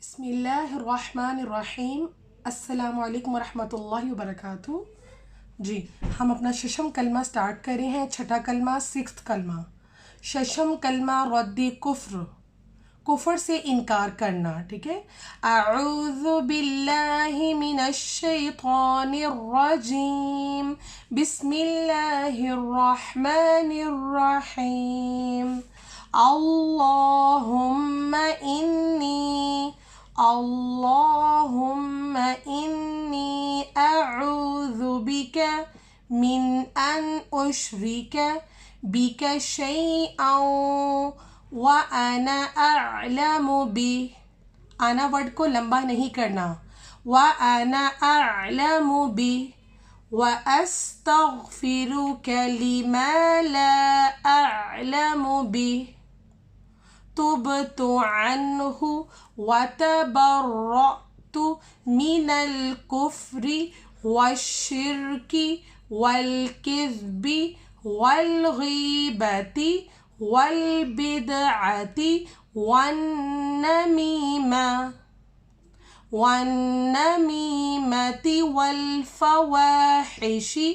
बिस्मिल्लाहिर्रहमानिर्रहीम। अस्सलामु अलैकुम वरहमतुल्लाहि वबरकातुहू। जी, हम अपना शशम कलमा स्टार्ट कर रहे हैं। छठा कलमा, सिक्स्थ कलमा। शशम कलमा रद्दी कुफ्र, कुफ्र से इनकार करना। ठीक है। अऊज़ु बिल्लाहि मिनश शैतानिर रजीम, बिस्मिल्लाहिर्रहमानिर्रहीम। अल्लाहुम्मा इन्नी अऊज़ु बिका मिन अन उश्रिका बिका शैअन व अना अअलमु बि। आना वर्ड को लंबा नहीं करना। व अना अअलमु बि व अस्तगफिरुका लिमा ला अअलमु बि। तुबतु अन्हु व तबर्रअतु मिनल कुफ्रि वश्शिर्कि वल किज़्बि वल गीबति वल बिदअति वन्नमीमति वल फवाहिशि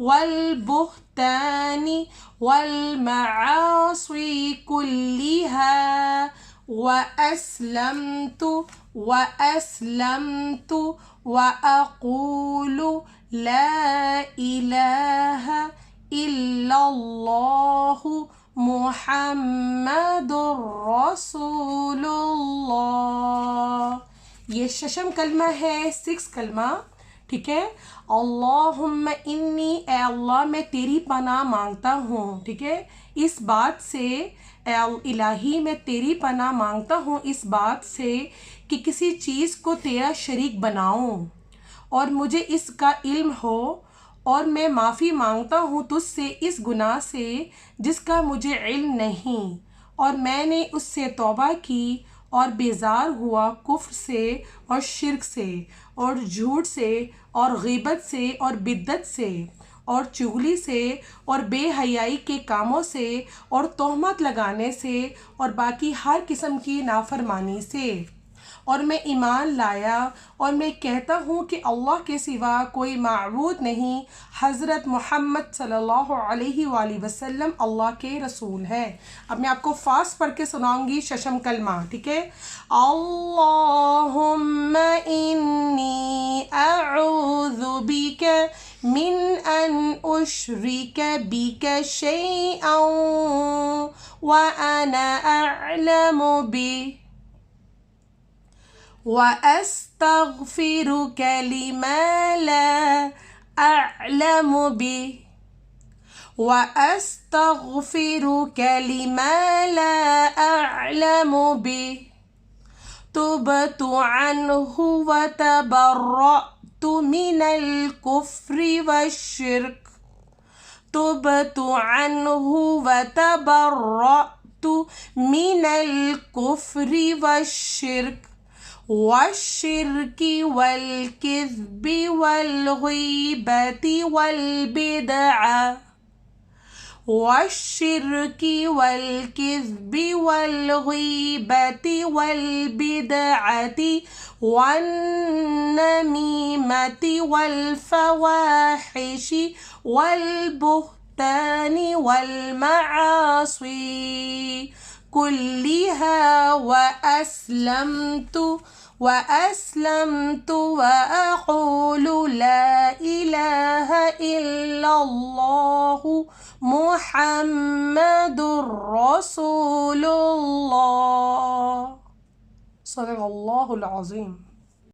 वल बुहतानि वल मआसी कुल्लिहा व अस्लमतु व अक़ूलु ला इलाहा इल्लल्लाहु मुहम्मदुर रसूलुल्लाह। ये शशम कलमा है, सिक्स कलमा। ठीक है। अल्लाहुम्मा इन्नी, ए अल्लाह मैं तेरी पनाह मांगता हूँ। ठीक है। इस बात से इलाही मैं तेरी पनाह मांगता हूँ, इस बात से कि किसी चीज़ को तेरा शरीक बनाऊँ और मुझे इसका इल्म हो, और मैं माफ़ी मांगता हूँ तुझसे इस गुनाह से जिसका मुझे इल्म नहीं, और मैंने उससे तौबा की और बेजार हुआ कुफ्र से और शिर्क से और झूठ से और गीबत से और बिद्दत से और चुगली से और बेहयाई के कामों से और तोहमत लगाने से और बाकी हर किस्म की नाफरमानी से। और मैं ईमान लाया और मैं कहता हूँ कि अल्लाह के सिवा कोई माबूद नहीं, हज़रत मोहम्मद सल्लल्लाहु अलैहि वसल्लम अल्लाह के रसूल हैं। अब मैं आपको फास्ट पढ़ के सुनाऊंगी शशम कलमा। ठीक है। अल्लाहुम्मा इन्नी अऊज़ु बिका मिन अन उश्रिका बिका शैअन व अना अअलमु बि व अस्तगफिरुका लिमा ला अअलमु बि व अस्तगफिरुका लिमा ला अअलमु बि। तुबतु अन्हु व तबर्रअतु मिनल कुफ्रि वश्शिर्क। तुबतु अन्हु व तबर्रअतु मिनल कुफ्रि वश्शिर्क वश्शिर्कि वल किज़्बि वल गीबति वल बिदअ वश्शिर्कि वल किज़्बि वल गीबति वल बिदअति वन्नमीमति वल फवाहिशि वल बुहतानि वल मआसी कुल्लिहा व अस्लमतु व अक़ूलु ला इलाहा इल्लल्लाहु मुहम्मदुर रसूलुल्लाह। सदक़ल्लाहुल अज़ीम।